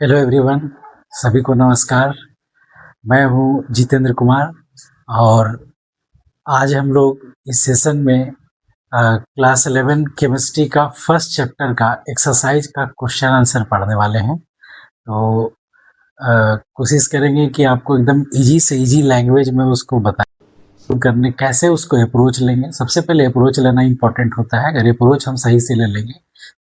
Hello everyone, सभी को नमस्कार। मैं हूँ जितेंद्र कुमार और आज हम लोग इस सेशन में क्लास 11 केमिस्ट्री का फर्स्ट चैप्टर का एक्सरसाइज का क्वेश्चन आंसर पढ़ने वाले हैं। तो कोशिश करेंगे कि आपको एकदम इजी से इजी लैंग्वेज में उसको बताएं करने कैसे उसको अप्रोच लेंगे। सबसे पहले अप्रोच लेना इम्पोर्टेंट होता है। अगर अप्रोच हम सही से ले लेंगे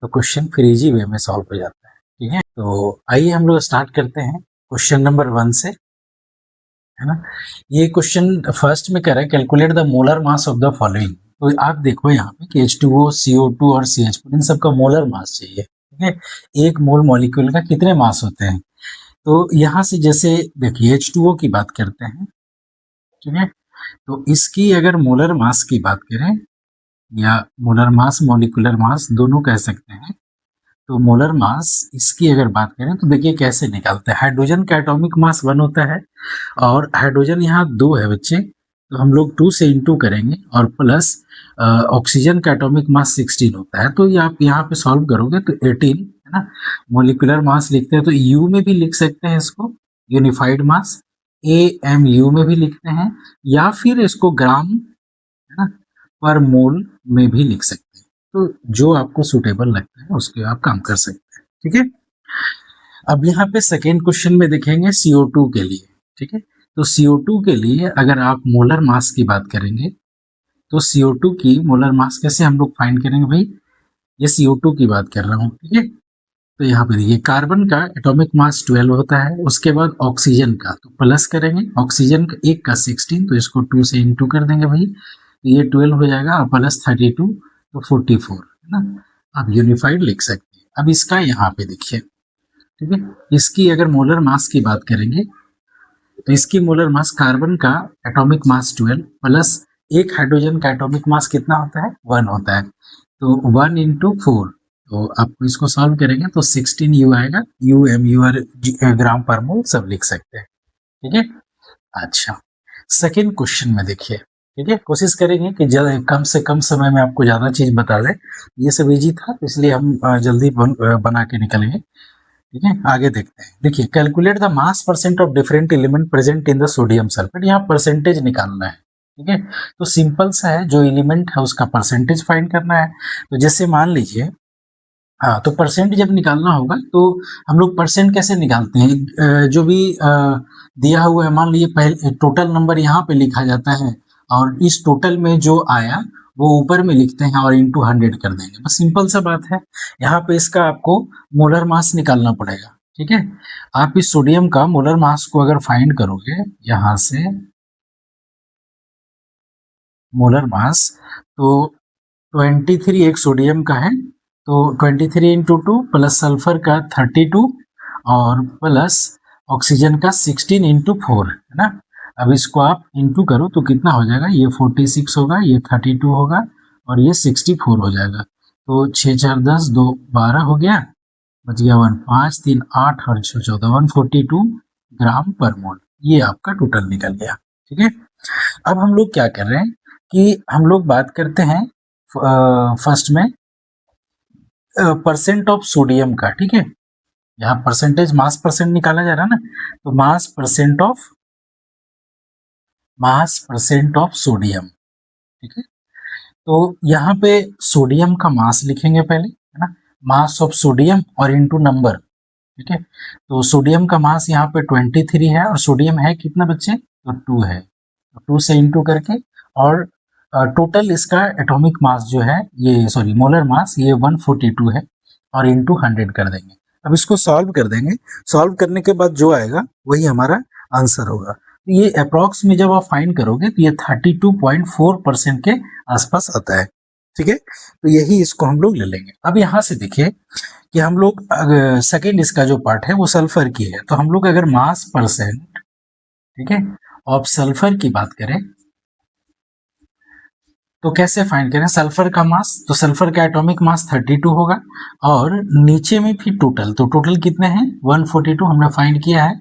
तो क्वेश्चन फिर इजी वे में सॉल्व हो जाता है। ठीक है, तो आइए हम लोग स्टार्ट करते हैं क्वेश्चन नंबर 1 से, है ना। ये क्वेश्चन फर्स्ट में कह रहा है calculate the molar mass of the following. तो आप देखो यहाँ पे कि H2O, CO2 और CH4 इन सबका मोलर मास चाहिए। ठीक है, एक मोल मॉलिक्यूल का कितने मास होते हैं। तो यहाँ से जैसे देखिए H2O की बात करते हैं, ठीक है। तो इसकी अगर मोलर मास की बात करें या मोलर मास मॉलिक्यूलर मास दोनों कह सकते हैं, तो मोलर मास इसकी अगर बात करें तो देखिए कैसे निकालते हैं। हाइड्रोजन का एटॉमिक मास 1 होता है और हाइड्रोजन यहाँ 2 है बच्चे, तो हम लोग 2 से इंटू करेंगे और प्लस ऑक्सीजन का एटॉमिक मास 16 होता है। तो ये आप यहाँ पे सॉल्व करोगे तो 18, है ना। मोलिकुलर मास लिखते हैं तो यू में भी लिख सकते हैं इसको, यूनिफाइड मास AMU में भी लिखते हैं, या फिर इसको ग्राम, है ना, पर मोल में भी लिख सकते हैं। तो जो आपको सुटेबल लगता है उसके आप काम कर सकते हैं। ठीक है, अब यहाँ पे सेकेंड क्वेश्चन में देखेंगे CO2 के लिए। ठीक है, तो CO2 के लिए अगर आप मोलर मास की बात करेंगे तो CO2 की मोलर मास कैसे हम लोग फाइंड करेंगे भाई। ये CO2 की बात कर रहा हूँ, ठीक है। तो यहाँ पे देखिए कार्बन का एटॉमिक मास 12 होता है, उसके बाद ऑक्सीजन का तो प्लस करेंगे, ऑक्सीजन का एक का 16, तो इसको 2 से इंटू कर देंगे भाई, तो ये 12 हो जाएगा और प्लस 32 तो 44, है ना। आप यूनिफाइड लिख सकते हैं। अब इसका यहाँ पे देखिए, ठीक है, इसकी अगर मोलर मास की बात करेंगे तो इसकी मोलर मास कार्बन का एटॉमिक मास 12 प्लस एक हाइड्रोजन का एटॉमिक मास कितना होता है 1 होता है, तो 1 इंटू 4, तो आपको इसको सॉल्व करेंगे तो 16U आएगा। UMU और ग्राम पर मोल सब लिख सकते हैं। ठीक है, अच्छा सेकेंड क्वेश्चन में देखिए, ठीक है, कोशिश करेंगे कि कम से कम समय में आपको ज्यादा चीज बता दें। ये सब इजी था तो इसलिए हम जल्दी बना के निकलेंगे। ठीक है, आगे देखते हैं। देखिए calculate the mass percent of different element present in the sodium sulphate. यहाँ परसेंटेज निकालना है। ठीक है, तो सिंपल सा है, जो एलिमेंट है उसका परसेंटेज फाइंड करना है। तो जैसे मान लीजिए, हाँ, तो परसेंट जब निकालना होगा तो हम लोग परसेंट कैसे निकालते हैं, जो भी दिया हुआ है, मान लीजिए पहले टोटल नंबर यहाँ पे लिखा जाता है और इस टोटल में जो आया वो ऊपर में लिखते हैं और इंटू 100 कर देंगे। बस सिंपल सा बात है। यहाँ पे इसका आपको मोलर मास निकालना पड़ेगा। ठीक है, आप इस सोडियम का मोलर मास को अगर फाइंड करोगे यहाँ से मोलर मास, तो 23 एक सोडियम का है, तो 23 इंटू 2 प्लस सल्फर का 32 और प्लस ऑक्सीजन का 16 इंटू 4, है ना। अब इसको आप इंटू करो तो कितना हो जाएगा, ये 46 होगा, ये 32 होगा और ये 64 हो जाएगा। तो 6 4 10 2 12 हो गया, बच गया 1, 5 3 8 और 6 14, 142 ग्राम पर मोल। ये आपका टोटल निकल गया। ठीक है, अब हम लोग क्या कर रहे हैं कि हम लोग बात करते हैं फर्स्ट में परसेंट ऑफ सोडियम का। ठीक है, यहाँ परसेंटेज मास परसेंट निकाला जा रहा है ना, तो मास परसेंट ऑफ सोडियम। ठीक है, तो यहाँ पे सोडियम का मास लिखेंगे पहले, है ना, मास ऑफ सोडियम और इनटू नंबर। ठीक है, तो सोडियम का मास यहाँ पे 23 है और सोडियम है कितना बच्चे, तो 2 है, तो 2 से इंटू करके और टोटल इसका एटॉमिक मास जो है, ये सॉरी मोलर मास, ये 142 है और इंटू 100 कर देंगे। अब इसको सॉल्व कर देंगे। सॉल्व करने के बाद जो आएगा वही हमारा आंसर होगा। तो ये अप्रॉक्स में जब आप फाइंड करोगे तो ये 32.4% के आसपास आता है। ठीक है, तो यही इसको हम लोग ले लेंगे। अब यहाँ से देखिए कि हम लोग सेकेंड इसका जो पार्ट है वो सल्फर की है, तो हम लोग अगर मास परसेंट, ठीक है, ऑफ सल्फर की बात करें तो कैसे फाइंड करें सल्फर का मास, तो सल्फर का एटॉमिक मास 32 होगा और नीचे में भी टोटल, तो टोटल कितने हैं 142 हमने फाइंड किया है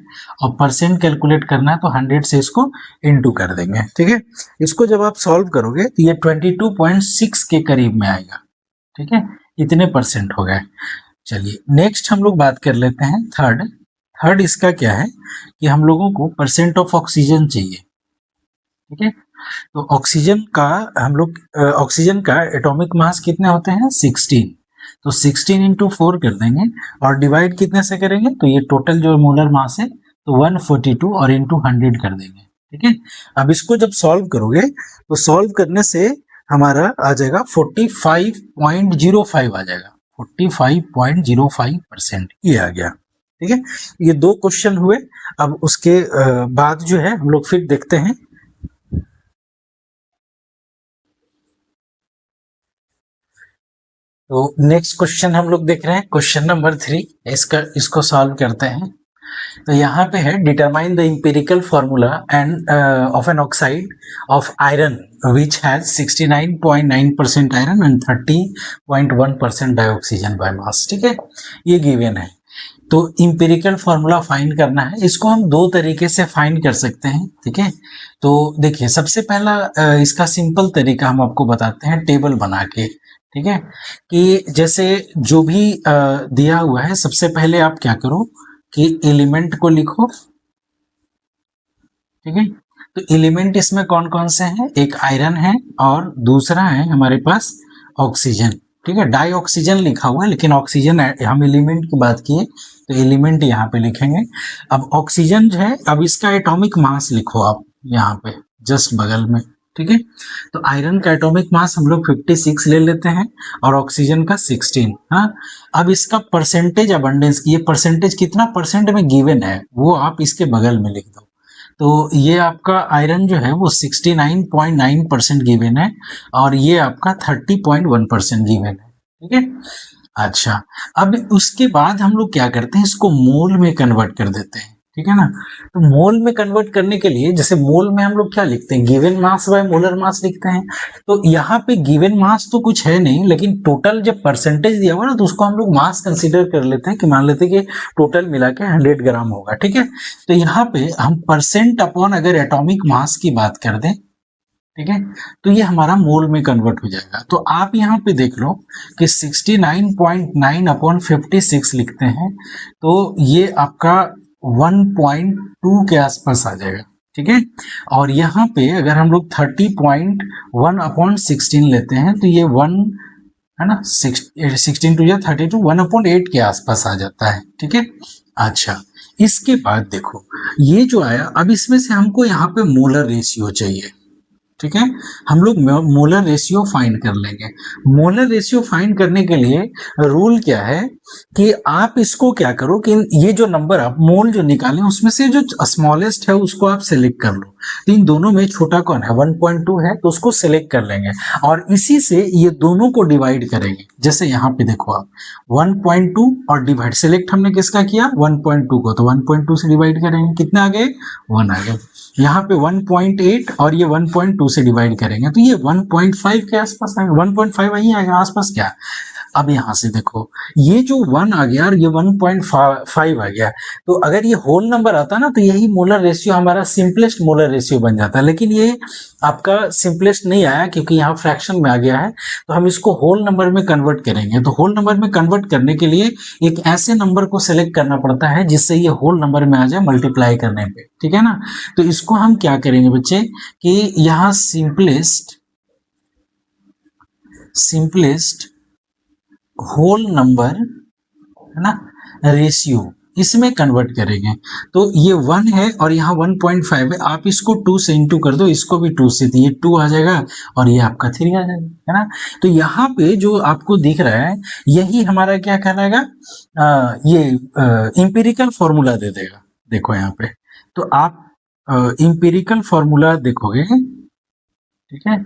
और परसेंट कैलकुलेट करना है तो 100 से इसको इनटू कर देंगे। ठीक है, इसको जब आप सॉल्व करोगे तो ये 22.6 के करीब में आएगा। ठीक है, इतने परसेंट हो गए। चलिए नेक्स्ट हम लोग बात कर लेते हैं थर्ड, थर्ड इसका क्या है कि हम लोगों को परसेंट ऑफ ऑक्सीजन चाहिए, ठीक है। तो ऑक्सीजन का हम लोग ऑक्सीजन का एटॉमिक मास कितने होते हैं 16, तो 16 इंटू 4 कर देंगे और डिवाइड कितने से करेंगे, तो ये टोटल जो मोलर मास है तो 142 और इंटू 100 कर देंगे, ठीक है। अब इसको जब सॉल्व करोगे तो सॉल्व करने से हमारा आ जाएगा 45.05 आ जाएगा, 45.05% ये आ गया, ठीक है। ये दो क्वेश्चन हुए। अब उसके बाद जो है हम लोग फिर देखते हैं। तो नेक्स्ट क्वेश्चन हम लोग देख रहे हैं, क्वेश्चन नंबर 3। इसको सॉल्व करते हैं। तो यहाँ पे है determine the empirical formula and of an oxide of iron which has 69.9% iron and 30.1% dioxygen by mass, ठीक है। ये गिवन है। तो इंपेरिकल फॉर्मूला फाइंड करना है। इसको हम दो तरीके से फाइंड कर सकते हैं, ठीक है। तो देखिए सबसे पहला इसका सिंपल तरीका हम आपको बताते हैं टेबल बना के, ठीक है। कि जैसे जो भी दिया हुआ है, सबसे पहले आप क्या करो कि एलिमेंट को लिखो, ठीक है। तो एलिमेंट इसमें कौन कौन से हैं, एक आयरन है और दूसरा है हमारे पास ऑक्सीजन, ठीक है। डाई ऑक्सीजन लिखा हुआ है लेकिन ऑक्सीजन हम एलिमेंट की बात किए तो एलिमेंट यहाँ पे लिखेंगे। अब ऑक्सीजन जो है, अब इसका एटॉमिक मास लिखो आप यहाँ पे जस्ट बगल में, ठीक है। तो आयरन का एटॉमिक मास हम लोग 56 ले लेते हैं और ऑक्सीजन का 16। हाँ, अब इसका परसेंटेज अबंडेंस, ये परसेंटेज कितना परसेंट में गिवन है वो आप इसके बगल में लिख दो। तो ये आपका आयरन जो है वो 69.9% गिवन है और ये आपका 30.1% गिवन है, ठीक है। अच्छा, अब उसके बाद हम लोग क्या करते हैं, इसको मोल में कन्वर्ट कर देते हैं, ठीक है ना। तो मोल में कन्वर्ट करने के लिए जैसे मोल में हम लोग क्या लिखते हैं, given mass by molar mass लिखते हैं। तो यहाँ पे गिवन मास तो कुछ है नहीं, लेकिन टोटल जब परसेंटेज दिया हुआ ना तो उसको हम लोग मास कंसीडर कर लेते हैं कि मान लेते हैं कि टोटल मिला के 100 ग्राम होगा, ठीक है। तो यहाँ पे हम परसेंट अपॉन अगर एटॉमिक मास की बात कर दें, ठीक है, तो ये हमारा मोल में कन्वर्ट हो जाएगा। तो आप यहाँ पे देख लो कि 69.9 अपॉन 56 लिखते हैं तो ये आपका 1.2 के आसपास आ जाएगा, ठीक है। और यहाँ पे अगर हम लोग 30.1 अपॉन 16 लेते हैं तो ये 1 है ना, 16 टू या 32, 1/8 के आसपास आ जाता है, ठीक है। अच्छा, इसके बाद देखो ये जो आया, अब इसमें से हमको यहाँ पे मोलर रेशियो चाहिए, ठीक है। हम लोग मोलर रेशियो फाइंड कर लेंगे। मोलर रेशियो फाइंड करने के लिए रूल क्या है कि आप इसको क्या करो कि ये जो नंबर आप मोल जो निकालें उसमें से जो स्मॉलेस्ट है उसको आप सिलेक्ट कर लो। तो इन दोनों में छोटा कौन है, 1.2 है, तो उसको सिलेक्ट कर लेंगे और इसी से ये दोनों को डिवाइड करेंगे। जैसे यहाँ पे देखो आप 1.2 और डिवाइड, सिलेक्ट हमने किसका किया 1.2 को, तो 1.2 से डिवाइड करेंगे, कितने आ गए 1 आ गए। यहाँ पे 1.8 और ये 1.2 से डिवाइड करेंगे तो ये 1.5 के आसपास आएगा, 1.5 वही आएगा आसपास क्या। अब यहाँ से देखो ये जो 1 आ गया और ये 1.5 आ गया, तो अगर ये होल नंबर आता ना तो यही मोलर रेशियो हमारा सिंपलेस्ट मोलर रेशियो बन जाता है। लेकिन ये आपका सिंपलेस्ट नहीं आया क्योंकि यहाँ फ्रैक्शन में आ गया है, तो हम इसको होल नंबर में कन्वर्ट करेंगे। तो होल नंबर में कन्वर्ट करने के लिए एक ऐसे नंबर को सेलेक्ट करना पड़ता है जिससे ये होल नंबर में आ जाए मल्टीप्लाई करने पे, ठीक है ना। तो इसको हम क्या करेंगे बच्चे कि यहाँ सिंपलेस्ट होल नंबर है ना रेशियो इसमें कन्वर्ट करेंगे। तो ये 1 है और यहाँ 1.5 है, आप इसको 2 से इंटू कर दो, इसको भी 2 से, तो ये 2 आ जाएगा और ये आपका 3 आ जाएगा, है ना। तो यहाँ पे जो आपको दिख रहा है यही हमारा क्या कहलाएगा, ये इंपेरिकल फॉर्मूला दे देगा। देखो यहाँ पे तो आप इंपेरिकल फॉर्मूला देखोगे, ठीक है।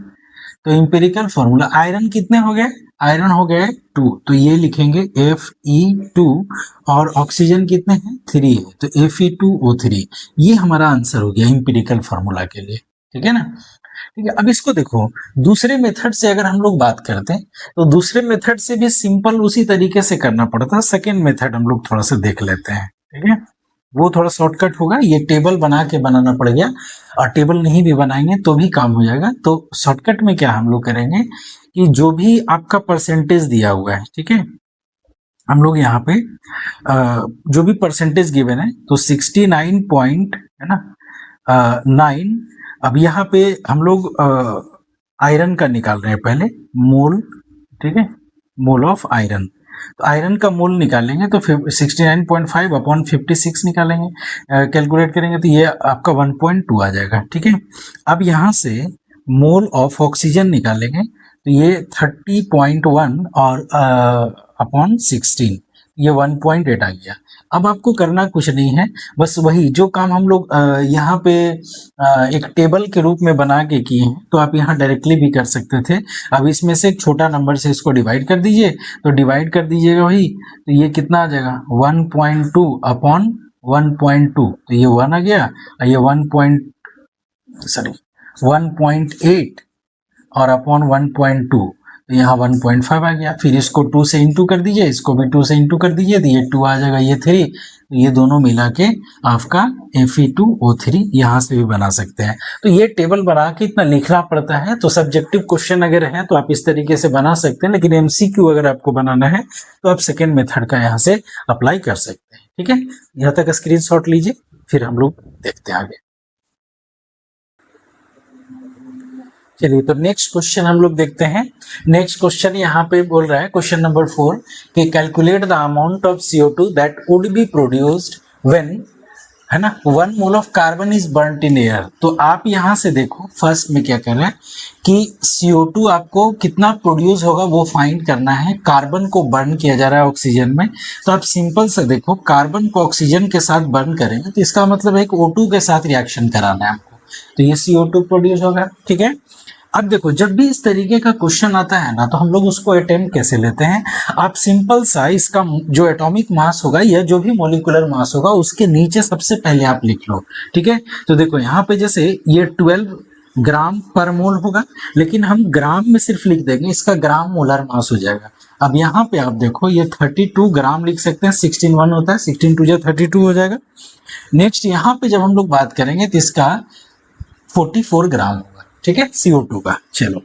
तो इंपेरिकल फॉर्मूला आयरन कितने हो गए, आयरन हो गए 2, तो ये लिखेंगे Fe2 और ऑक्सीजन कितने हैं 3 है, तो Fe2O3, ये हमारा आंसर हो गया इंपेरिकल फॉर्मूला के लिए, ठीक है ना। ठीक है, अब इसको देखो दूसरे मेथड से अगर हम लोग बात करते हैं तो दूसरे मेथड से भी सिंपल उसी तरीके से करना पड़ता है। सेकेंड मेथड हम लोग थोड़ा सा देख लेते हैं, ठीक है। वो थोड़ा शॉर्टकट होगा, ये टेबल बना के बनाना पड़ गया और टेबल नहीं भी बनाएंगे तो भी काम हो जाएगा। तो शॉर्टकट में क्या हम लोग करेंगे कि जो भी आपका परसेंटेज दिया हुआ है, ठीक है, हम लोग यहाँ पे जो भी परसेंटेज गिवन है तो 69 पॉइंट है ना 9। अब यहाँ पे हम लोग आयरन का निकाल रहे हैं पहले मोल, ठीक है, मोल ऑफ आयरन। तो आयरन का मोल निकालेंगे तो 69.5 अपॉन 56 निकालेंगे, कैलकुलेट करेंगे तो ये आपका 1.2 आ जाएगा, ठीक है। अब यहाँ से मोल ऑफ ऑक्सीजन निकालेंगे तो ये 30.1 और अपॉन 16 ये 1.8 आ गया। अब आपको करना कुछ नहीं है, बस वही जो काम हम लोग यहाँ पे एक टेबल के रूप में बना के किए हैं तो आप यहाँ डायरेक्टली भी कर सकते थे। अब इसमें से एक छोटा नंबर से इसको डिवाइड कर दीजिए, तो डिवाइड कर दीजिएगा वही, तो ये कितना आ जाएगा 1.2 अपॉन 1.2, तो ये 1 आ गया और ये 1.8 और अपॉन 1.2 तो यहाँ 1.5 आ गया। फिर इसको 2 से इंटू कर दीजिए, इसको भी 2 से इंटू कर दीजिए तो ये 2 आ जाएगा, ये 3, तो ये दोनों मिला के आपका Fe2O3 यहाँ से भी बना सकते हैं। तो ये टेबल बना के इतना लिखना पड़ता है, तो सब्जेक्टिव क्वेश्चन अगर है तो आप इस तरीके से बना सकते हैं, लेकिन MCQ अगर आपको बनाना है तो आप सेकेंड मेथड का यहाँ से अप्लाई कर सकते हैं, ठीक है। यहाँ तक स्क्रीनशॉट लीजिए, फिर हम लोग देखते हैं आगे। चलिए तो नेक्स्ट क्वेश्चन हम लोग देखते हैं। नेक्स्ट क्वेश्चन यहाँ पे बोल रहा है क्वेश्चन नंबर 4 कि calculate the amount of CO2 that would be produced when, है ना, 1 mole of carbon is burnt in air. तो आप यहाँ से देखो फर्स्ट में क्या कर रहे हैं कि CO2 आपको कितना प्रोड्यूस होगा वो फाइंड करना है। कार्बन को बर्न किया जा रहा है ऑक्सीजन में, तो आप सिंपल से देखो कार्बन को ऑक्सीजन के साथ बर्न करेंगे तो इसका मतलब है कि O2 के साथ रिएक्शन कराना है आपको, तो ये CO2 प्रोड्यूस होगा, ठीक है। अब देखो जब भी इस तरीके का क्वेश्चन आता है ना तो हम लोग उसको अटेम्प्ट कैसे लेते हैं, आप सिंपल सा इसका जो एटॉमिक मास होगा या जो भी मॉलिक्यूलर मास होगा उसके नीचे सबसे पहले आप लिख लो, ठीक है। तो देखो यहाँ पे जैसे ये 12 ग्राम पर मोल होगा, लेकिन हम ग्राम में सिर्फ लिख देंगे, इसका ग्राम मोलर मास हो जाएगा। अब यहाँ पे आप देखो ये 32 ग्राम लिख सकते हैं, 16 1 होता है, 16 2 32 हो जाएगा। नेक्स्ट यहाँ पे जब हम लोग बात करेंगे तो इसका 44 ग्राम होगा, ठीक है, CO2 का। चलो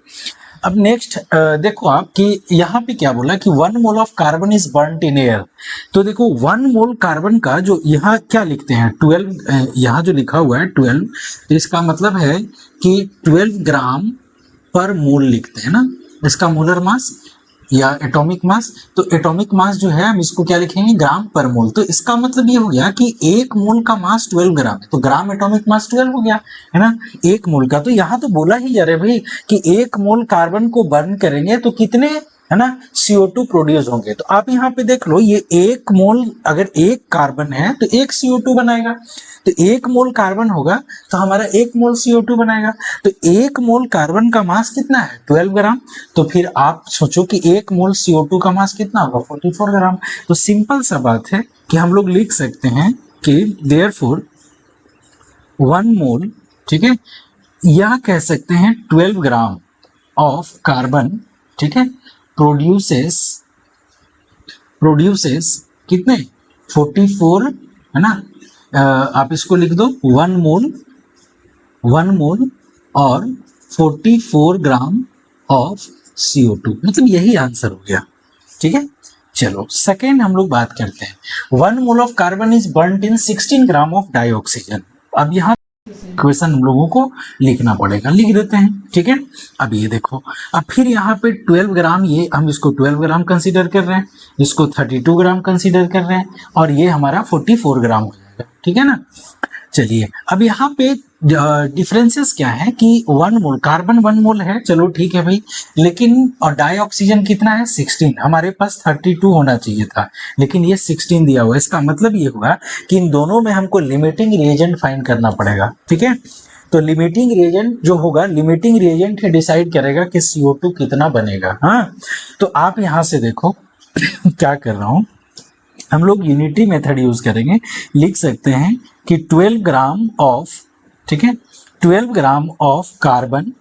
अब नेक्स्ट देखो आप कि यहाँ पे क्या बोला कि 1 mole of carbon is burnt in air. तो देखो 1 मोल कार्बन का जो यहाँ क्या लिखते हैं 12, यहाँ जो लिखा हुआ है 12, तो इसका मतलब है कि 12 ग्राम पर मोल लिखते हैं ना, इसका मोलर मास या एटॉमिक मास। तो एटॉमिक मास जो है हम इसको क्या लिखेंगे ग्राम पर मोल, तो इसका मतलब ये हो गया कि 1 मोल का मास 12 ग्राम है, तो ग्राम एटॉमिक मास 12 हो गया, है ना, 1 मोल का। तो यहाँ तो बोला ही जा रहा है भाई कि 1 मोल कार्बन को बर्न करेंगे तो कितने, है ना, CO2 प्रोड्यूस होंगे। तो आप यहाँ पे देख लो ये 1 मोल अगर 1 कार्बन है तो 1 CO2 बनाएगा, तो 1 मोल कार्बन होगा तो हमारा 1 मोल CO2 बनाएगा। तो 1 मोल कार्बन का मास कितना है 12 ग्राम, तो फिर आप सोचो कि 1 मोल CO2 का मास कितना होगा 44 ग्राम। तो सिंपल सा बात है कि हम लोग लिख सकते हैं कि देयरफॉर 1 मोल, ठीक है, यह कह सकते हैं 12 ग्राम ऑफ कार्बन, ठीक है, प्रोड्यूसेस कितने 44, है ना, आप इसको लिख दो 1 मोल और 44 ग्राम ऑफ CO2, मतलब यही आंसर हो गया, ठीक है। चलो सेकेंड हम लोग बात करते हैं 1 mole of carbon is burnt in 16 gram of dioxygen. अब यहाँ क्वेश्चन हम लोगों को लिखना पड़ेगा, लिख देते हैं, ठीक है। अब ये देखो अब फिर यहाँ पे 12 ग्राम, ये हम इसको 12 ग्राम कंसीडर कर रहे हैं, इसको 32 ग्राम कंसीडर कर रहे हैं और ये हमारा 44 ग्राम हो जाएगा, ठीक है ना। चलिए अब यहाँ पे डिफरेंसेस क्या है कि 1 मोल कार्बन 1 मोल है, चलो ठीक है भाई, लेकिन और डाइऑक्सीजन कितना है 16, हमारे पास 32 होना चाहिए था लेकिन ये 16 दिया हुआ है। इसका मतलब ये हुआ कि इन दोनों में हमको लिमिटिंग रिएजेंट फाइंड करना पड़ेगा, ठीक है। तो लिमिटिंग रिएजेंट जो होगा, लिमिटिंग रिएजेंट ही डिसाइड करेगा कि CO2 कितना बनेगा। हाँ तो आप यहाँ से देखो क्या कर रहा हूँ, हम लोग यूनिटी मेथड यूज करेंगे, लिख सकते हैं कि 12 ग्राम ऑफ, ठीक है, 12 ग्राम ऑफ कार्बन,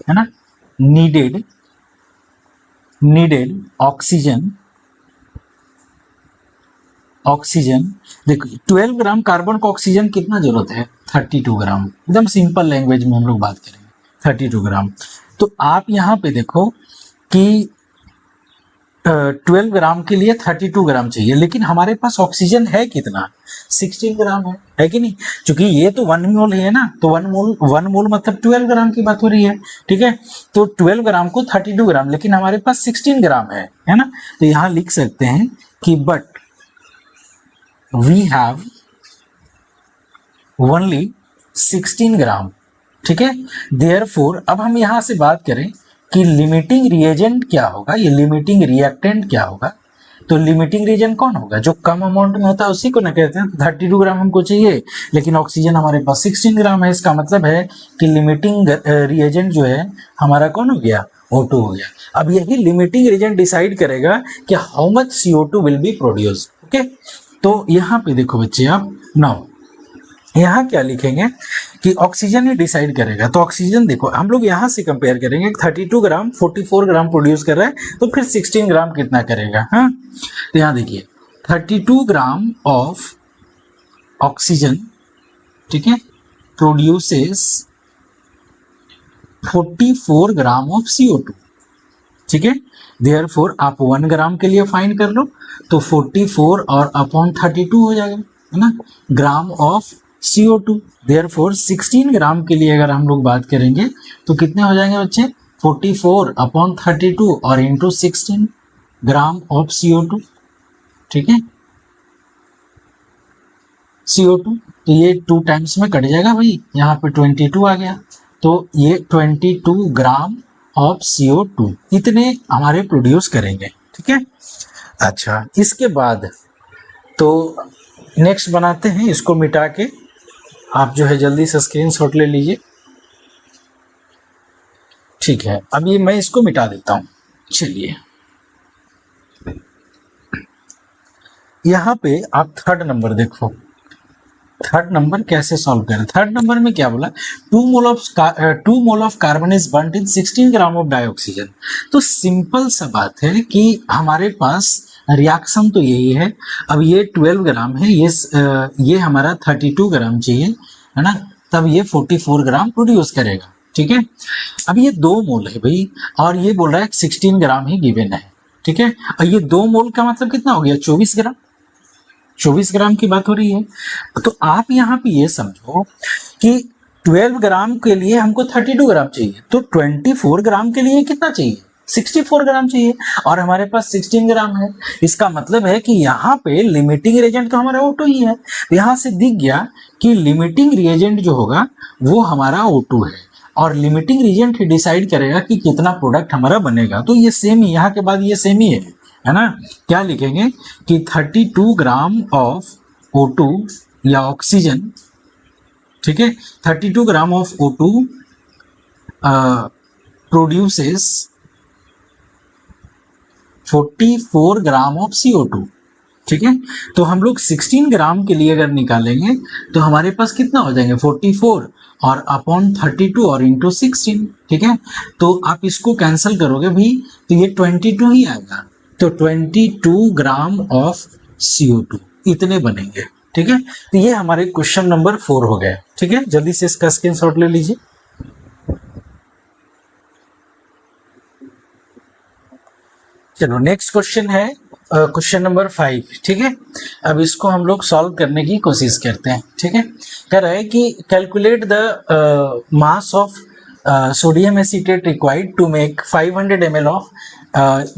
है ना, नीडेड ऑक्सीजन देखो 12 ग्राम कार्बन को ऑक्सीजन कितना जरूरत है 32 ग्राम, एकदम सिंपल लैंग्वेज में हम लोग बात करेंगे 32 ग्राम। तो आप यहाँ पे देखो कि 12 ग्राम के लिए 32 ग्राम चाहिए, लेकिन हमारे पास ऑक्सीजन है कितना, 16 ग्राम है कि नहीं, क्योंकि ये तो 1 मोल है ना, तो 1 मोल मतलब 12 ग्राम की बात हो रही है, ठीक है। तो 12 ग्राम को 32 ग्राम, लेकिन हमारे पास 16 ग्राम है ना, तो यहां लिख सकते हैं कि बट वी हैव ओनली 16 ग्राम, ठीक है। देयरफॉर अब हम यहां से बात करें कि लिमिटिंग रिएजेंट क्या होगा, ये लिमिटिंग रिएक्टेंट क्या होगा, तो लिमिटिंग रिएजेंट कौन होगा, जो कम अमाउंट में होता है उसी को ना कहते हैं। 32 ग्राम हमको चाहिए, लेकिन ऑक्सीजन हमारे पास 16 ग्राम है, इसका मतलब है कि लिमिटिंग रिएजेंट जो है हमारा कौन हो गया, O2 हो गया। अब यही लिमिटिंग रिएजेंट डिसाइड करेगा कि how much CO2 will be produce, okay. तो यहाँ पे देखो बच्चे आप, नाउ यहाँ क्या लिखेंगे कि ऑक्सीजन ही डिसाइड करेगा, तो ऑक्सीजन देखो हम लोग यहाँ से कंपेयर करेंगे, 32 ग्राम 44 ग्राम प्रोड्यूस कर रहा है, तो फिर 16 ग्राम कितना करेगा, हाँ। तो यहाँ देखिए 32 ग्राम ऑफ ऑक्सीजन, ठीक है, प्रोड्यूसेस 44 ग्राम ऑफ CO2, ठीक है। देयरफॉर आप 1 ग्राम के लिए फाइंड कर लो, तो 44 और अपॉन 32 हो जाएगा, है ना, ग्राम ऑफ CO2। देयरफॉर 16 ग्राम के लिए अगर हम लोग बात करेंगे तो कितने हो जाएंगे बच्चे, 44 अपॉन 32 और इंटू 16 ग्राम ऑफ CO2, ठीक है, CO2। तो ये 2 टाइम्स में कट जाएगा भाई, यहाँ पे 22 आ गया, तो ये 22 ग्राम ऑफ CO2 इतने हमारे प्रोड्यूस करेंगे, ठीक है। अच्छा, इसके बाद तो नेक्स्ट बनाते हैं, इसको मिटा के आप जो है जल्दी से स्क्रीनशॉट ले लीजिए, ठीक है। अब ये मैं इसको मिटा देता हूं, चलिए यहाँ पे आप थर्ड नंबर देखो, थर्ड नंबर कैसे सॉल्व करें। थर्ड नंबर में क्या बोला, 2 mole of carbon is burned in 16 gram of dioxygen. तो सिंपल सा बात है कि हमारे पास रिएक्शन तो यही है। अब ये 12 ग्राम है, ये हमारा 32 ग्राम चाहिए, है ना, तब ये 44 ग्राम प्रोड्यूस करेगा, ठीक है। अब ये 2 मोल है भाई, और ये बोल रहा है 16 ग्राम ही गिवन है, ठीक है। और ये 2 मोल का मतलब कितना हो गया, 24 ग्राम, 24 ग्राम की बात हो रही है। तो आप यहाँ पे ये समझो कि 12 ग्राम के लिए हमको 32 ग्राम चाहिए, तो 24 ग्राम के लिए कितना चाहिए, 64 ग्राम चाहिए, और हमारे पास 16 ग्राम है। इसका मतलब है कि यहाँ पे लिमिटिंग रिएजेंट तो हमारा O2 ही है। यहाँ से दिख गया कि लिमिटिंग रिएजेंट जो होगा वो हमारा O2 है, और लिमिटिंग रिएजेंट ही डिसाइड करेगा कि कितना प्रोडक्ट हमारा बनेगा। तो ये सेम ही, यहाँ के बाद ये सेम ही है ना। क्या लिखेंगे कि 32 ग्राम ऑफ O2 या ऑक्सीजन, ठीक है, 32 gram of O2 produces 44 gram of CO2, ठीक है। तो हम लोग 16 ग्राम के लिए अगर निकालेंगे तो हमारे पास कितना हो जाएंगे, 44 और अपॉन 32 और इंटू 16, ठीक है। तो आप इसको कैंसिल करोगे भी तो ये 22 ही आएगा, तो 22 ग्राम ऑफ CO2 इतने बनेंगे, ठीक है। तो ये हमारे क्वेश्चन नंबर 4 हो गया, ठीक है। जल्दी से इसका स्क्रीनशॉट ले लीजिए। चलो नेक्स्ट क्वेश्चन है क्वेश्चन नंबर 5, ठीक है। अब इसको हम लोग सॉल्व करने की कोशिश करते हैं, ठीक है। कह रहा है कि calculate the mass of sodium acetate required to make 500 ml of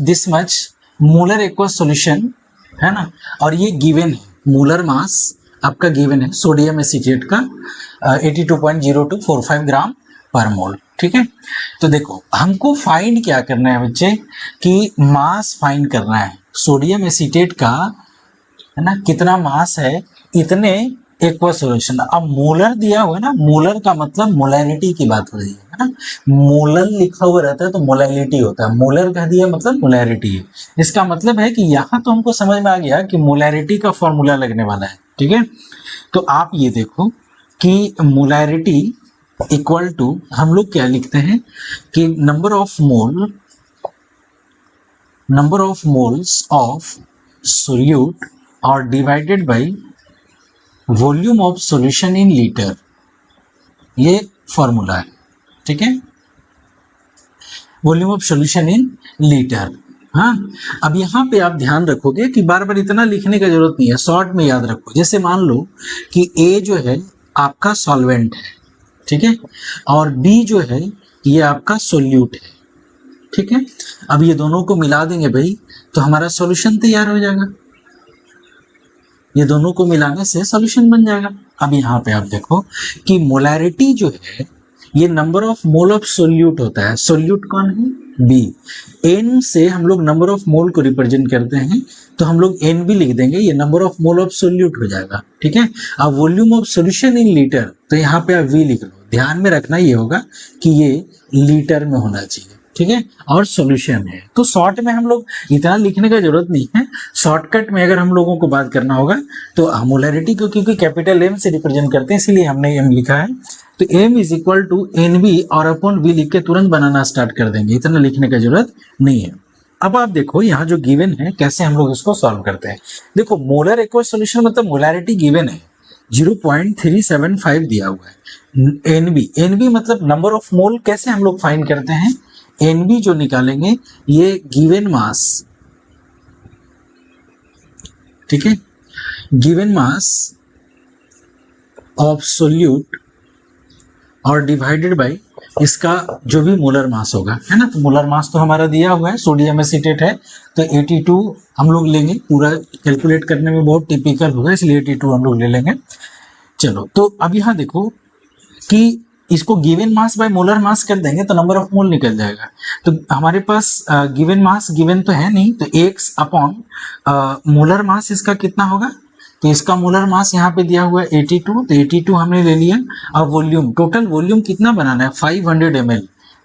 this much molar aqueous solution, है ना, और ये गिवन है, मोलर मास आपका गिवन है सोडियम एसीटेट का 82.0245 ग्राम पर मोल, ठीक है। तो देखो हमको फाइंड क्या करना है बच्चे, कि मास फाइंड करना है सोडियम एसीटेट का, है ना, कितना मास है इतने एक्वस सॉल्यूशन। अब मोलर दिया हुआ है ना, मोलर का मतलब मोलैरिटी की बात हो रही है ना, मोलर लिखा हुआ रहता है तो मोलैरिटी होता है, मोलर कह दिया मतलब मोलैरिटी है। इसका मतलब है कि यहाँ तो हमको समझ में आ गया कि मोलैरिटी का फॉर्मूला लगने वाला है, ठीक है। तो आप ये देखो कि मोलैरिटी इक्वल टू हम लोग क्या लिखते हैं कि number of moles of solute और divided by volume of solution in litre, ये फॉर्मूला है, ठीक है। Volume of solution in litre, हाँ, अब यहाँ पे आप ध्यान रखोगे कि बार बार इतना लिखने का जरूरत नहीं है, शॉर्ट में याद रखो। जैसे मान लो कि ए जो है आपका सॉल्वेंट है, ठीक है, और बी जो है ये आपका सोल्यूट है, ठीक है। अब ये दोनों को मिला देंगे भाई तो हमारा सॉल्यूशन तैयार हो जाएगा, ये दोनों को मिलाने से सॉल्यूशन बन जाएगा। अब यहाँ पे आप देखो कि मोलैरिटी जो है ये number of mole of solute होता है। सोल्यूट कौन है? बी। एन से हम लोग नंबर ऑफ मोल को रिप्रेजेंट करते हैं, तो हम लोग एन भी लिख देंगे, ये number of mole of solute हो जाएगा, ठीक है। अब volume of solution in litre, तो यहाँ पे आप वी लिख लो। ध्यान में रखना ये होगा कि ये लीटर में होना चाहिए, ठीक है, और सॉल्यूशन है। तो शॉर्ट में हम लोग इतना लिखने का जरूरत नहीं है। शॉर्टकट में अगर हम लोगों को बात करना होगा तो मोलैरिटी को क्योंकि कैपिटल एम से रिप्रेजेंट करते हैं इसलिए हमने एम लिखा है, तो M is equal to N B और अपॉन वी लिख के तुरंत बनाना स्टार्ट कर देंगे, इतना लिखने का जरूरत नहीं है। अब आप देखो यहाँ जो गिवन है कैसे हम लोग इसको सॉल्व करते हैं। देखो मोलर एक्वस सॉल्यूशन मतलब मोलैरिटी गिवन है 0.375 दिया हुआ है। एनबी मतलब नंबर ऑफ मोल, कैसे हम लोग फाइंड करते हैं? एनबी जो निकालेंगे ये गिवन मास, ठीक है, गिवन मास ऑफ सोल्यूट और डिवाइडेड बाय इसका जो भी मोलर मास होगा, है ना। तो मोलर मास तो हमारा दिया हुआ है, सोडियम एसीटेट है तो 82 हम लोग लेंगे। पूरा कैलकुलेट करने में बहुत टिपिकल होगा इसलिए 82 हम लोग ले लेंगे। चलो, तो अब यहाँ देखो कि इसको given mass by molar mass कर देंगे तो नंबर ऑफ मोल निकल जाएगा। तो हमारे पास गिवन मास गिवन तो है नहीं, तो x अपॉन मोलर मास इसका कितना होगा? तो इसका मोलर मास यहाँ पे दिया हुआ है 82, तो 82 हमने ले लिया। अब वॉल्यूम, टोटल वॉल्यूम कितना बनाना है? 500 ml,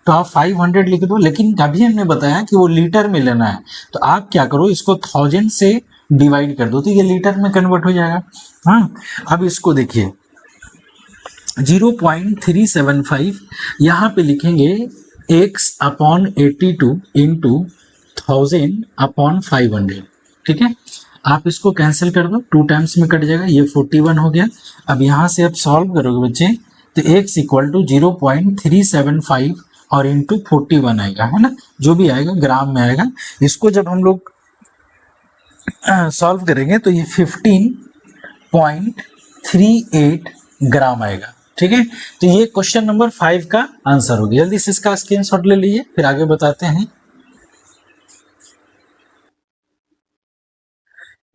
तो आप 500 लिख दो। लेकिन अभी हमने बताया कि वो लीटर में लेना है, तो आप क्या करो, इसको 1000 से डिवाइड कर दो तो ये लीटर में कन्वर्ट हो जाएगा। हाँ, अब इसको देखिए 0.375 यहाँ पे लिखेंगे x अपॉन 82 इंटू 1000 अपॉन 500, ठीक है। आप इसको कैंसिल कर दो, 2 टाइम्स में कट जाएगा, ये 41 हो गया। अब यहाँ से आप सॉल्व करोगे बच्चे तो x इक्वल टू 0.375 और इंटू 41 आएगा, है ना, जो भी आएगा ग्राम में आएगा। इसको जब हम लोग सॉल्व करेंगे तो ये 15.38 ग्राम आएगा, ठीक है। तो ये क्वेश्चन नंबर 5 का आंसर हो गया। जल्दी से इसका स्क्रीनशॉट ले लीजिए, फिर आगे बताते हैं।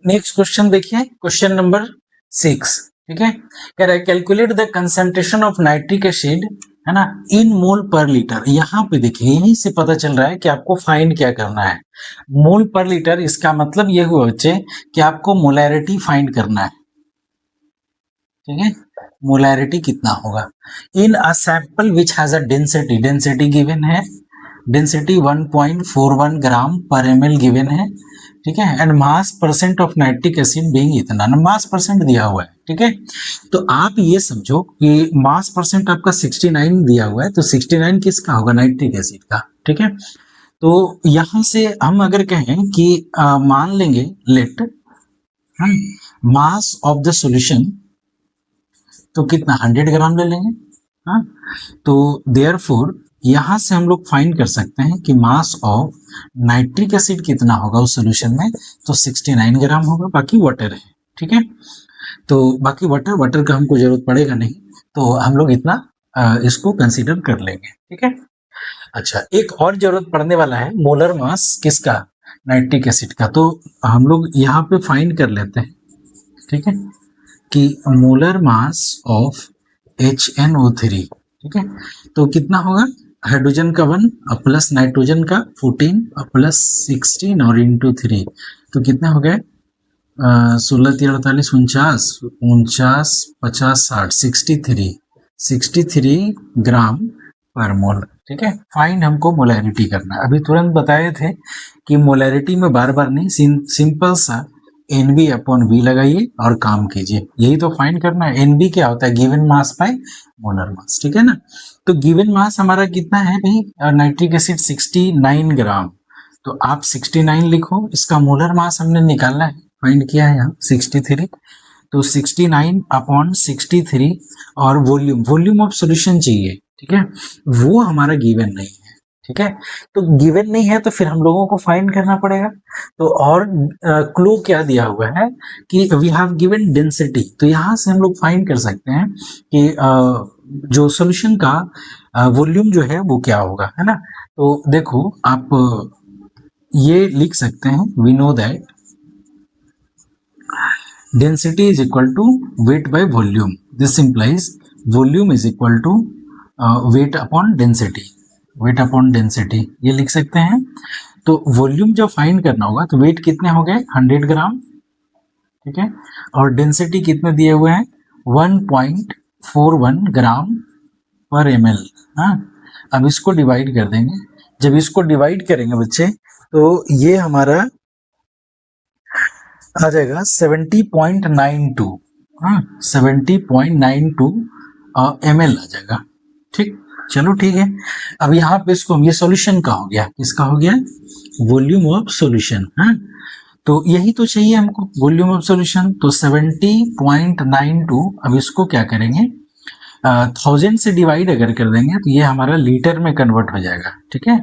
नेक्स्ट क्वेश्चन देखिए, क्वेश्चन नंबर 6, ठीक है। कह रहा है calculate the concentration of nitric acid, है ना, इन मोल पर लीटर। यहाँ पे देखिए यहीं से पता चल रहा है कि आपको फाइंड क्या करना है। मोल पर लीटर, इसका मतलब ये हुआ बच्चे कि आपको मोलैरिटी फाइंड करना है, ठीक है। मोलैरिटी कितना होगा in a sample which has a density, density given है, density 1.41 gram per ml given है, ठीक है, and mass percent of nitric acid being इतना, मास परसेंट दिया हुआ है, ठीक है। तो आप ये समझो कि मास परसेंट आपका 69 दिया हुआ है, तो 69 किसका होगा? नाइट्रिक एसिड का, ठीक है। तो यहां से हम अगर कहें कि मान लेंगे let mass of the solution, तो कितना 100 ग्राम ले लेंगे। हाँ, तो देयरफॉर यहां से हम लोग फाइंड कर सकते हैं कि मास ऑफ नाइट्रिक एसिड कितना होगा उस सॉल्यूशन में, तो 69 ग्राम होगा। बाकी वाटर है, ठीक है, तो बाकी वाटर का हमको जरूरत पड़ेगा नहीं, तो हम लोग इतना इसको कंसीडर कर लेंगे, ठीक है। अच्छा, एक और जरूरत पड़ने वाला है मोलर मास किसका? नाइट्रिक एसिड का। तो हम लोग यहाँ पे फाइंड कर लेते हैं, ठीक है, कि मोलर मास ऑफ HNO3, ठीक है। तो कितना होगा? हाइड्रोजन का 1 प्लस नाइट्रोजन का 14 प्लस 16 और इंटू 3, तो कितना हो गया? 16 3 48 49 49 50 60 63 ग्राम पर मोल, ठीक है। फाइंड हमको मोलैरिटी करना है। अभी तुरंत बताए थे कि मोलैरिटी में बार बार नहीं, सिंपल सा NB अपॉन V लगाइए और काम कीजिए, यही तो फाइंड करना है। NB क्या होता है? Given mass by molar mass, ठीक है ना। तो गिवन मास हमारा कितना है भाई? नाइट्रिक एसिड 69 ग्राम, तो आप 69 लिखो। इसका मोलर मास हमने निकालना है, फाइंड किया है यहाँ 63, तो 69 अपॉन 63 और वॉल्यूम ऑफ सॉल्यूशन चाहिए, ठीक है, वो हमारा गिवन नहीं है, ठीक है। तो गिवन नहीं है तो फिर हम लोगों को फाइंड करना पड़ेगा। तो और क्लू क्या दिया हुआ है कि वी हैव गिवन डेंसिटी, तो यहाँ से हम लोग फाइंड कर सकते हैं कि जो सॉल्यूशन का वॉल्यूम जो है वो क्या होगा, है ना। तो देखो आप ये लिख सकते हैं, we know that density is equal to weight by volume. This implies volume is equal to weight upon density. weight upon density ये लिख सकते हैं। तो वॉल्यूम जब फाइंड करना होगा तो वेट कितने हो गए 100 ग्राम, ठीक है, और डेंसिटी कितने दिए हुए हैं 1.41 ग्राम पर ml। हाँ, अब इसको डिवाइड कर देंगे। जब इसको डिवाइड करेंगे बच्चे तो ये हमारा आ जाएगा 70.92, हाँ 70.92 ml आ जाएगा। ठीक, चलो ठीक है। अब यहाँ पे इसको ये सॉल्यूशन का हो गया, किसका हो गया वॉल्यूम ऑफ सॉल्यूशन। हाँ, तो यही तो चाहिए हमको वॉल्यूम ऑफ सॉल्यूशन। तो 70.92, अब इसको क्या करेंगे 1000 से डिवाइड अगर कर देंगे तो ये हमारा लीटर में कन्वर्ट हो जाएगा। ठीक है,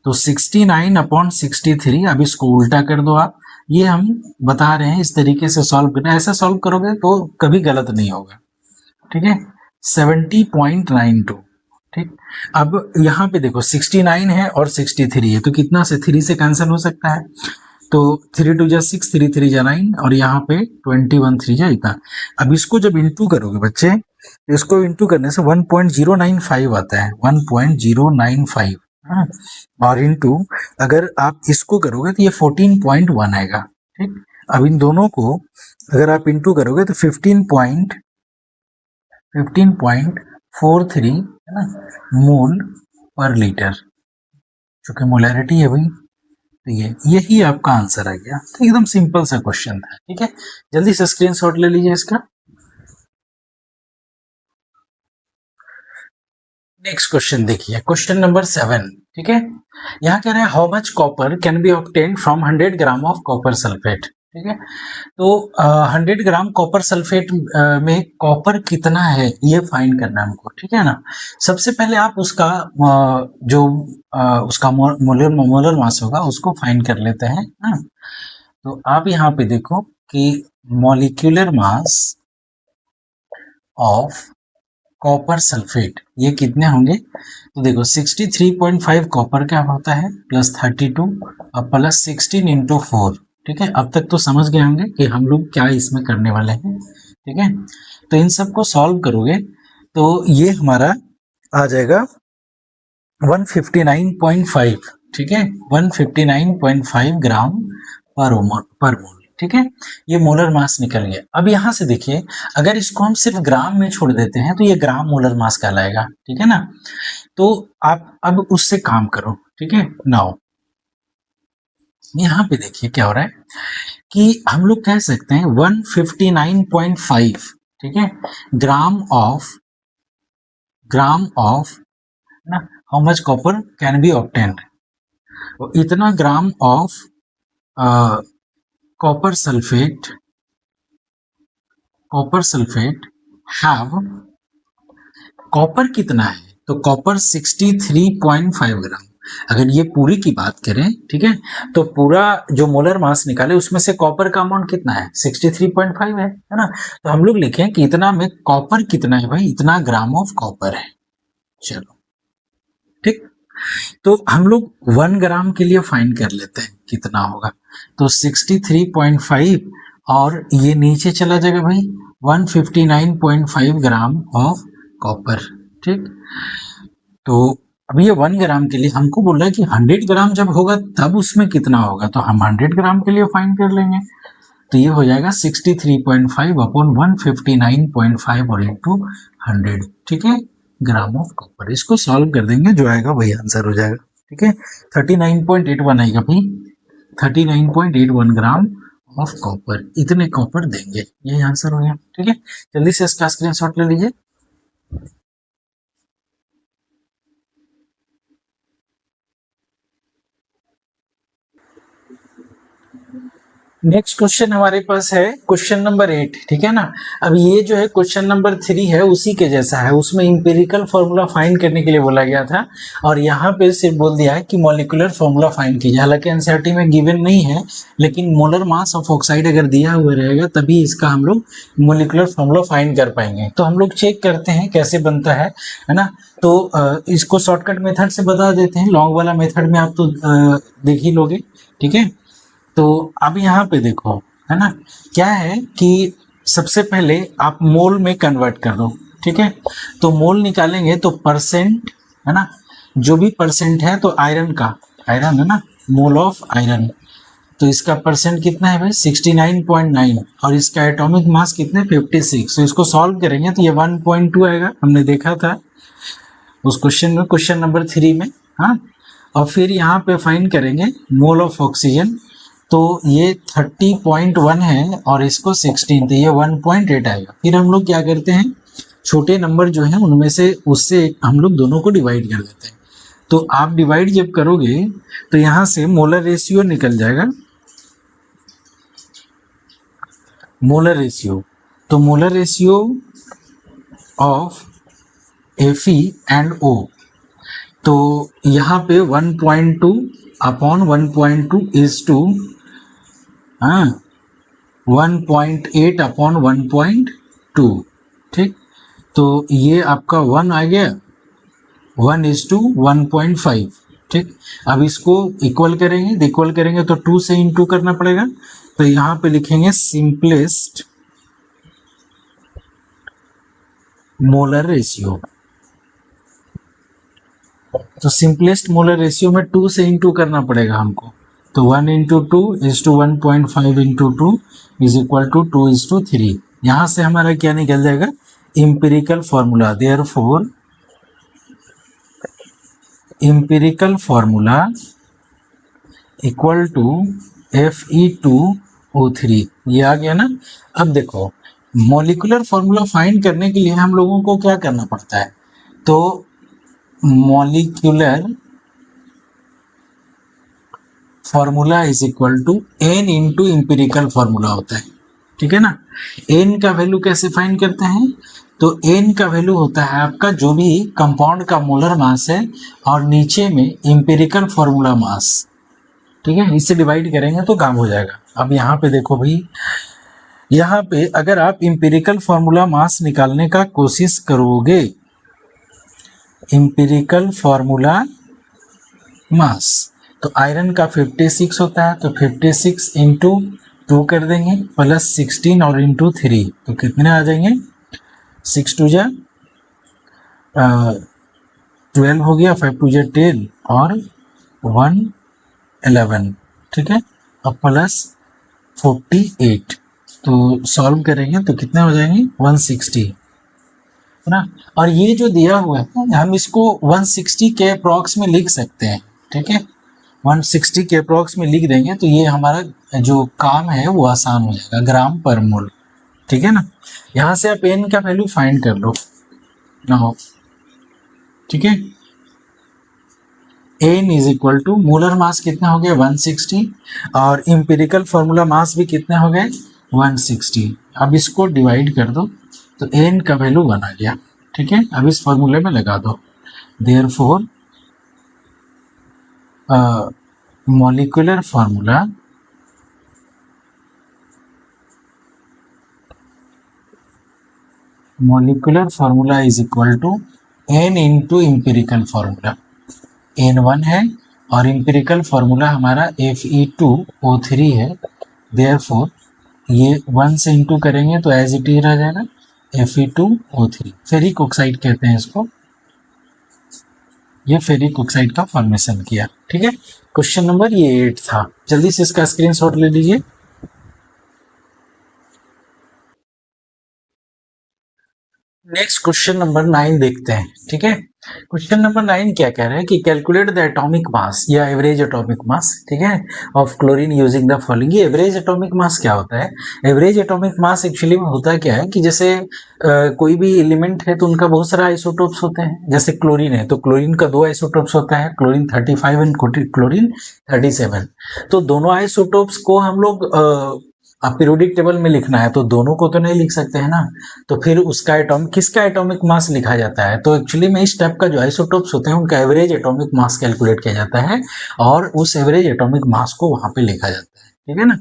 तो 69/63, अब इसको उल्टा कर दो आप। ये हम बता रहे हैं इस तरीके से सॉल्व करना, ऐसा सॉल्व करोगे तो कभी गलत नहीं होगा। ठीक है, 70.92। ठीक, अब यहाँ पे देखो 69 है और 63 है, तो कितना से 3 से कैंसिल हो सकता है, तो 3 2 जा 6, 3 3 जा 9, और यहाँ पे 21 3 जा इतना। अब इसको जब इंटू करोगे बच्चे, इसको इंटू करने से 1.095 आता है, 1.095। हाँ, और इंटू अगर आप इसको करोगे तो ये 14.1 आएगा। ठीक, अब इन दोनों को अगर आप इंटू करोगे तो 15.43 है ना मोल पर लीटर, चूंकि मोलैरिटी है भाई, तो ये यही आपका आंसर आ गया। तो एकदम सिंपल सा क्वेश्चन था। ठीक है, जल्दी से स्क्रीनशॉट ले लीजिए इसका। नेक्स्ट क्वेश्चन देखिए, क्वेश्चन नंबर 7। ठीक है, यहाँ कह रहे हैं how much copper can be obtained from 100 gram of copper sulphate. ठीक है, तो 100 ग्राम कॉपर सल्फेट में कॉपर कितना है ये फाइंड करना है हमको। ठीक है ना, सबसे पहले आप उसका जो उसका मोलर मास होगा उसको फाइंड कर लेते हैं ना। तो आप यहाँ पे देखो कि molecular mass of copper sulphate ये कितने होंगे, तो देखो 63.5 कॉपर का होता है प्लस 32 और प्लस 16 इंटू 4। ठीक है, अब तक तो समझ गए होंगे कि हम लोग क्या इसमें करने वाले हैं। ठीक है, तो इन सबको सॉल्व करोगे तो ये हमारा आ जाएगा 159.5। ठीक है, 159.5 ग्राम पर मोल। ठीक है, ये मोलर मास निकल गया। अब यहां से देखिए, अगर इसको हम सिर्फ ग्राम में छोड़ देते हैं तो ये ग्राम मोलर मास कहलाएगा। ठीक है ना, तो आप अब उससे काम करो। ठीक है, नाउ यहाँ पे देखिए क्या हो रहा है कि हम लोग कह सकते हैं 159.5, ठीक है, ग्राम ऑफ ना how much copper can be obtained, इतना gram of copper sulphate have, copper कितना है तो कॉपर 63.5 ग्राम। अगर ये पूरी की बात करें, ठीक है, तो पूरा जो मोलर मास निकाले उसमें से कॉपर का अमाउंट कितना है 63.5 है ना। तो हम लोग लिखें कि इतना में कॉपर कितना है भाई, इतना ग्राम ऑफ कॉपर है। चलो ठीक, तो हम लोग 1 ग्राम के लिए फाइंड कर लेते हैं कितना होगा, तो 63.5 और ये नीचे चला जाएगा भाई 159.5 ग्राम ऑफ कॉपर। ठीक, तो अब ये 1 ग्राम के लिए हमको बोल रहा है कि 100 ग्राम जब होगा तब उसमें कितना होगा, तो हम 100 ग्राम के लिए फाइंड कर लेंगे। तो ये हो जाएगा 63.5 अपॉन 159.5 और इंटू 100। ठीक है, ग्राम ऑफ कॉपर, इसको सॉल्व कर देंगे, जो आएगा वही आंसर हो जाएगा। ठीक है, 39.81 आएगा भाई, 39.81 ग्राम ऑफ कॉपर, इतने कॉपर देंगे, यही आंसर हो गया। ठीक है, जल्दी से इसका स्क्रीनशॉट ले लीजिए। नेक्स्ट क्वेश्चन हमारे पास है क्वेश्चन नंबर 8, ठीक है ना। अब ये जो है क्वेश्चन नंबर 3 है, उसी के जैसा है। उसमें इंपेरिकल फॉर्मूला फाइंड करने के लिए बोला गया था और यहाँ पे सिर्फ बोल दिया है कि मॉलिक्यूलर फॉर्मूला फाइंड कीजिए। हालांकि एनसीईआरटी में गिवन नहीं है, लेकिन मोलर मास ऑफ ऑक्साइड अगर दिया हुआ रहेगा तभी इसका हम लोग मॉलिक्यूलर फॉर्मूला फाइंड कर पाएंगे। तो हम लोग चेक करते हैं कैसे बनता है ना। तो इसको शॉर्टकट मेथड से बता देते हैं। लॉन्ग वाला मेथड में आप तो देख ही लोगे, ठीक है। तो अब यहाँ पे देखो, है ना, क्या है कि सबसे पहले आप मोल में कन्वर्ट कर दो, ठीक है। तो मोल निकालेंगे तो परसेंट, है ना, जो भी परसेंट है तो आयरन का, आयरन है ना, मोल ऑफ आयरन। तो इसका परसेंट कितना है भाई 69.9 और इसका एटॉमिक मास कितने 56। तो इसको सॉल्व करेंगे तो ये 1.2 आएगा, हमने देखा था उस क्वेश्चन में, क्वेश्चन नंबर 3 में। हाँ, और फिर यहाँ पे फाइंड करेंगे मोल ऑफ ऑक्सीजन, तो ये 30.1 है और इसको 16, तो ये 1.8 आएगा। फिर हम लोग क्या करते हैं, छोटे नंबर जो हैं उनमें से उससे हम लोग दोनों को डिवाइड कर देते हैं। तो आप डिवाइड जब करोगे तो यहाँ से मोलर रेशियो निकल जाएगा, मोलर रेशियो। तो molar ratio of Fe and O, तो यहाँ पे 1.2 अपॉन 1.2 इज टू 1.8 अपॉन 1.2, ठीक। तो ये आपका 1 आ गया, 1:1.5, ठीक। अब इसको इक्वल करेंगे, इक्वल करेंगे तो 2 से इंटू करना पड़ेगा। तो यहाँ पे लिखेंगे सिंपलेस्ट मोलर रेशियो। तो सिंपलेस्ट मोलर रेशियो में 2 से इंटू करना पड़ेगा हमको। तो 1 into 2 is to 1.5 into 2 is equal to 2:3। यहाँ से हमारा क्या निकल जाएगा, empirical formula. Therefore empirical formula equal to Fe2O3, ये आ गया ना। अब देखो, मॉलिक्यूलर फॉर्मूला फाइंड करने के लिए हम लोगों को क्या करना पड़ता है, तो molecular formula is equal to n into empirical formula होता है, ठीक है ना। n का वैल्यू कैसे फाइंड करते हैं, तो n का वैल्यू होता है आपका जो भी कंपाउंड का मोलर मास है और नीचे में इंपेरिकल फॉर्मूला मास, ठीक है। इससे डिवाइड करेंगे तो काम हो जाएगा। अब यहाँ पे देखो भाई, यहाँ पे अगर आप इंपेरिकल फॉर्मूला मास निकालने का कोशिश करोगे, इंपेरिकल फॉर्मूला मास, तो आयरन का 56 होता है, तो 56 इंटू 2 कर देंगे प्लस 16 और इंटू 3, तो कितने आ जाएंगे, 6 2 जा 12 हो गया, 5 2 जा 10 और 1 11, ठीक है, और प्लस 48। तो सॉल्व करेंगे तो कितने हो जाएंगे 160, है ना। और ये जो दिया हुआ है हम इसको 160 के अप्रॉक्स में लिख सकते हैं, ठीक है। 160 के अप्रॉक्स में लिख देंगे तो ये हमारा जो काम है वो आसान हो जाएगा, ग्राम पर मोल, ठीक है ना। यहाँ से आप n का वैल्यू फाइंड कर लो ना हो, ठीक है। n is equal to molar mass कितना हो गया 160 और इंपेरिकल फॉर्मूला मास भी कितने हो गए 160। अब इसको डिवाइड कर दो तो n का वैल्यू 1 आ गया, ठीक है। अब इस फॉर्मूले में लगा दो, therefore molecular formula is equal to n into empirical formula। n 1 है और empirical formula हमारा Fe2O3 है, therefore ये 1 से इंटू करेंगे तो एज इट इज रह जाएगा Fe2O3। फेरिक ऑक्साइड कहते हैं इसको, ये फेरिक ऑक्साइड का फॉर्मेशन किया, ठीक है। क्वेश्चन नंबर ये 8 था, जल्दी से इसका स्क्रीनशॉट ले लीजिए। नेक्स्ट क्वेश्चन नंबर 9 देखते हैं। ठीक है, क्वेश्चन नंबर 9 क्या कह रहा है कि कैलकुलेट द एटॉमिक मास या एवरेज एटॉमिक मास, ठीक है, of chlorine using the following. ये एवरेज एटॉमिक मास क्या होता है? एवरेज एटॉमिक मास एक्चुअली में होता क्या है कि जैसे कोई भी एलिमेंट है तो उनका बहुत सारा आइसोटोप्स होते हैं। जैसे क्लोरीन है तो क्लोरीन का 2 आइसोटोप्स होता है, क्लोरीन 35 एंड क्लोरीन 37। तो दोनों आइसोटोप्स को हम लोग पीरियोडिक टेबल में लिखना है तो दोनों को तो नहीं लिख सकते हैं ना, तो फिर उसका किसका एटॉमिक मास लिखा जाता है? तो एक्चुअली में इस टाइप का जो आइसोटोप्स होते हैं उनका एवरेज एटॉमिक मास कैलकुलेट किया जाता है और उस एवरेज एटॉमिक मास को वहां पे लिखा जाता है। ठीक है ना,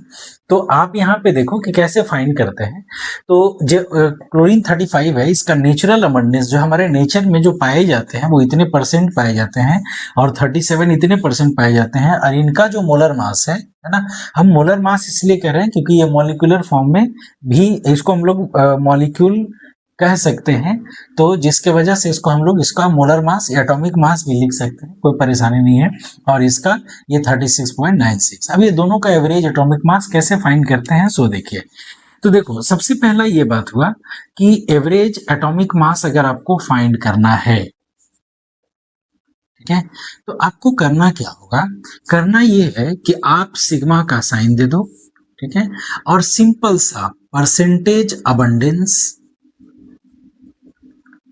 तो आप यहाँ पे देखो कि कैसे फाइंड करते हैं। तो जो क्लोरीन 35 है, इसका नेचुरल अबंडेंस जो हमारे नेचर में जो पाए जाते हैं वो इतने परसेंट पाए जाते हैं और 37 इतने परसेंट पाए जाते हैं, और इनका जो मोलर मास है ना, हम मोलर मास इसलिए कह रहे हैं क्योंकि ये मॉलिक्यूलर फॉर्म में भी इसको हम लोग मॉलिक्यूल कह सकते हैं, तो जिसके वजह से इसको हम लोग इसका मोलर मास या एटॉमिक मास भी लिख सकते हैं, कोई परेशानी नहीं है। और इसका ये 36.96। अब ये दोनों का एवरेज एटॉमिक मास कैसे फाइंड करते हैं सो देखिए। तो देखो, सबसे पहला ये बात हुआ कि एवरेज एटॉमिक मास अगर आपको फाइंड करना है, ठीक है, तो आपको करना क्या होगा? करना ये है कि आप सिग्मा का साइन दे दो, ठीक है, और सिंपल सा परसेंटेज अबंडेंस,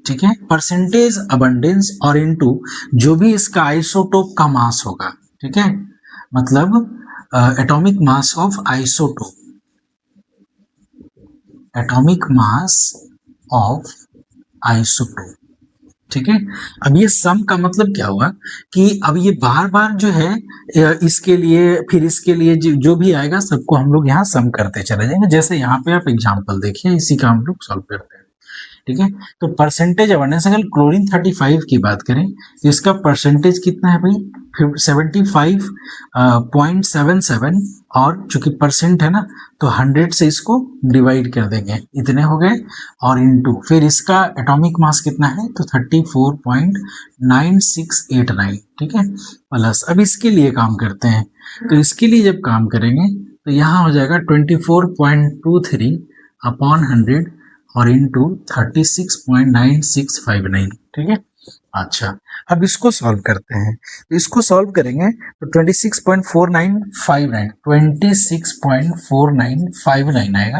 ठीक है, परसेंटेज अबंडेंस और इनटू जो भी इसका आइसोटोप का मास होगा, ठीक है, मतलब atomic mass of isotope, atomic mass of isotope, ठीक है। अब ये सम का मतलब क्या हुआ कि अब ये बार बार जो है इसके लिए फिर इसके लिए जो भी आएगा सबको हम लोग यहाँ सम करते चले जाएंगे। जैसे यहाँ पे आप एग्जांपल देखिए, इसी का हम लोग सॉल्व करते हैं। ठीक है, तो परसेंटेज अबंडेंस, अगर क्लोरीन 35 की बात करें तो इसका परसेंटेज कितना है भाई? 75.77, और चूंकि परसेंट है ना तो 100 से इसको डिवाइड कर देंगे, इतने हो गए, और इनटू फिर इसका एटॉमिक मास कितना है तो 34.9689, ठीक है, प्लस अब इसके लिए काम करते हैं। तो इसके लिए जब काम करेंगे तो यहाँ हो जाएगा 24.23 अपॉन 100 और इंटू 36.9659, ठीक है। अच्छा, अब इसको सॉल्व करते हैं। तो इसको सॉल्व करेंगे तो 26.4959 आएगा।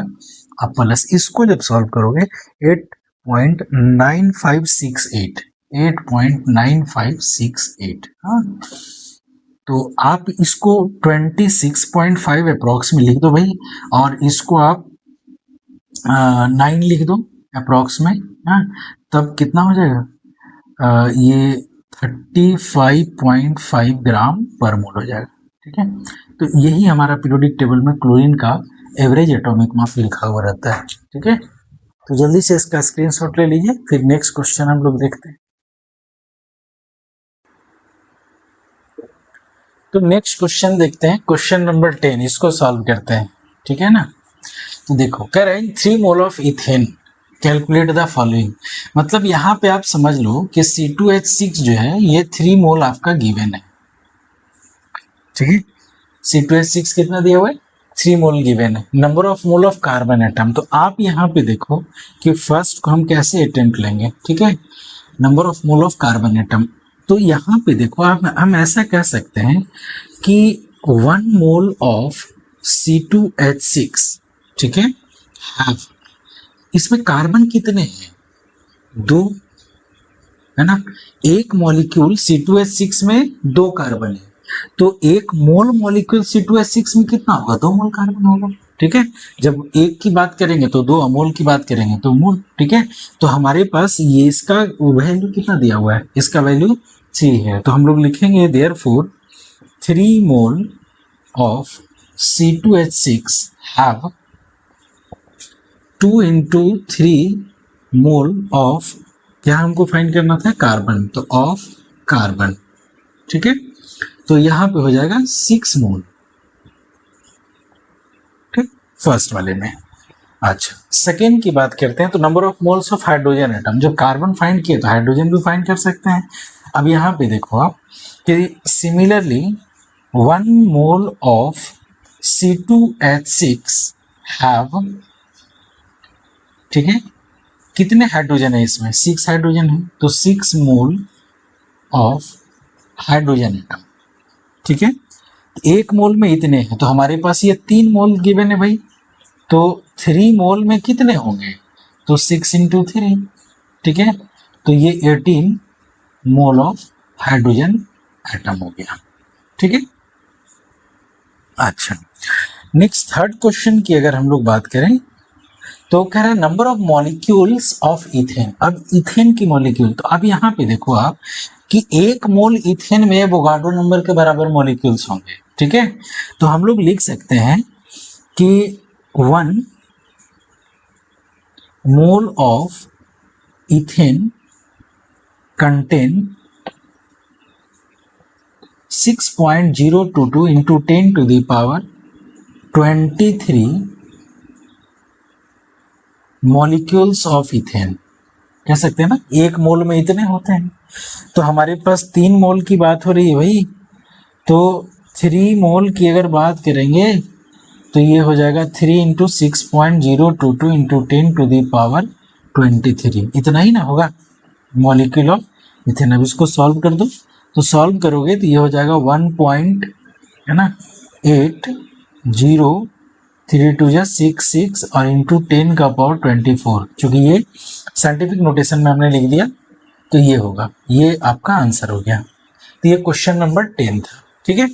अब प्लस इसको जब सॉल्व करोगे 8.9568, हाँ, तो आप इसको 26.5 अप्रोक्स में लिख दो भाई, और इसको आप 9 लिख दो अप्रोक्स में, हाँ, तब कितना हो जाएगा? ये 35.5 ग्राम पर मोल हो जाएगा, ठीक है। तो यही हमारा पीरियोडिक टेबल में क्लोरीन का एवरेज एटॉमिक मास लिखा हुआ रहता है, ठीक है। तो जल्दी से इसका स्क्रीनशॉट ले लीजिए, फिर नेक्स्ट क्वेश्चन हम लोग देखते हैं। तो नेक्स्ट क्वेश्चन देखते हैं, क्वेश्चन नंबर 10, इसको सॉल्व करते हैं, ठीक है ना। तो देखो, कह रहे हैं 3 mole of ethane calculate the following. मतलब यहाँ पे आप समझ लो कि C2H6 जो है ये 3 मोल आपका गिवन है, ठीक है। C2H6 कितना दिया हुआ है? 3 मोल गिवन है। Number of mole of carbon atom, तो आप यहाँ पे देखो कि फर्स्ट को हम कैसे अटेम्प्ट लेंगे, ठीक है, number of mole of carbon atom. तो यहाँ पे देखो आप, हम ऐसा कह सकते हैं कि 1 मोल ऑफ C2H6, ठीक है, इसमें कार्बन कितने हैं? 2, है ना। एक मॉलिक्यूल C2H6 में 2 कार्बन है, तो एक मोल मॉलिक्यूल C2H6 में कितना होगा? 2 मोल कार्बन होगा, ठीक है। जब एक की बात करेंगे तो 2, अमोल की बात करेंगे तो मोल, ठीक है। तो हमारे पास ये इसका वैल्यू कितना दिया हुआ है? इसका वैल्यू 3 है, तो हम लोग लिखेंगे therefore 3 mole of C2H6 have 2 into 3 mole of, क्या हमको फाइंड करना था? कार्बन, तो ऑफ कार्बन, ठीक है। तो यहां पे हो जाएगा 6 मोल, ठीक, फर्स्ट वाले में। अच्छा, सेकेंड की बात करते हैं तो number of moles of hydrogen atom, जब कार्बन फाइंड किए तो हाइड्रोजन भी फाइंड कर सकते हैं। अब यहाँ पे देखो आप कि similarly 1 mole of C2H6 have, ठीक है, कितने हाइड्रोजन है इसमें? 6 हाइड्रोजन है, तो 6 मोल ऑफ हाइड्रोजन एटम, ठीक है। एक मोल में इतने हैं, तो हमारे पास ये 3 मोल गिवन है भाई, तो 3 मोल में कितने होंगे? तो 6 इंटू 3, ठीक है। तो ये 18 मोल ऑफ हाइड्रोजन एटम हो गया, ठीक है। अच्छा, नेक्स्ट थर्ड क्वेश्चन की अगर हम लोग बात करें तो कह रहा है number of molecules of ethane. अब इथेन की मॉलिक्यूल, तो अब यहाँ पे देखो आप कि 1 मोल इथेन में एवोगाड्रो नंबर के बराबर मॉलिक्यूल्स होंगे, ठीक है। तो हम लोग लिख सकते हैं कि 1 mole of ethane contain 6.022 into 10 to the power 23 molecules of ethane. कह सकते हैं ना 1 मोल में इतने होते हैं, तो हमारे पास 3 मोल की बात हो रही है भाई, तो 3 मोल की अगर बात करेंगे तो ये हो जाएगा 3 into 6.022 into 10 to the power 23, इतना ही ना होगा मॉलिक्यूल ऑफ इथेन। अब इसको सॉल्व कर दो, तो सॉल्व करोगे तो ये हो जाएगा 1 है ना 803 और इंटू 10 का पावर 24, चूंकि ये साइंटिफिक नोटेशन में हमने लिख दिया तो ये होगा, ये आपका आंसर हो गया। तो ये क्वेश्चन नंबर 10 था, ठीक है।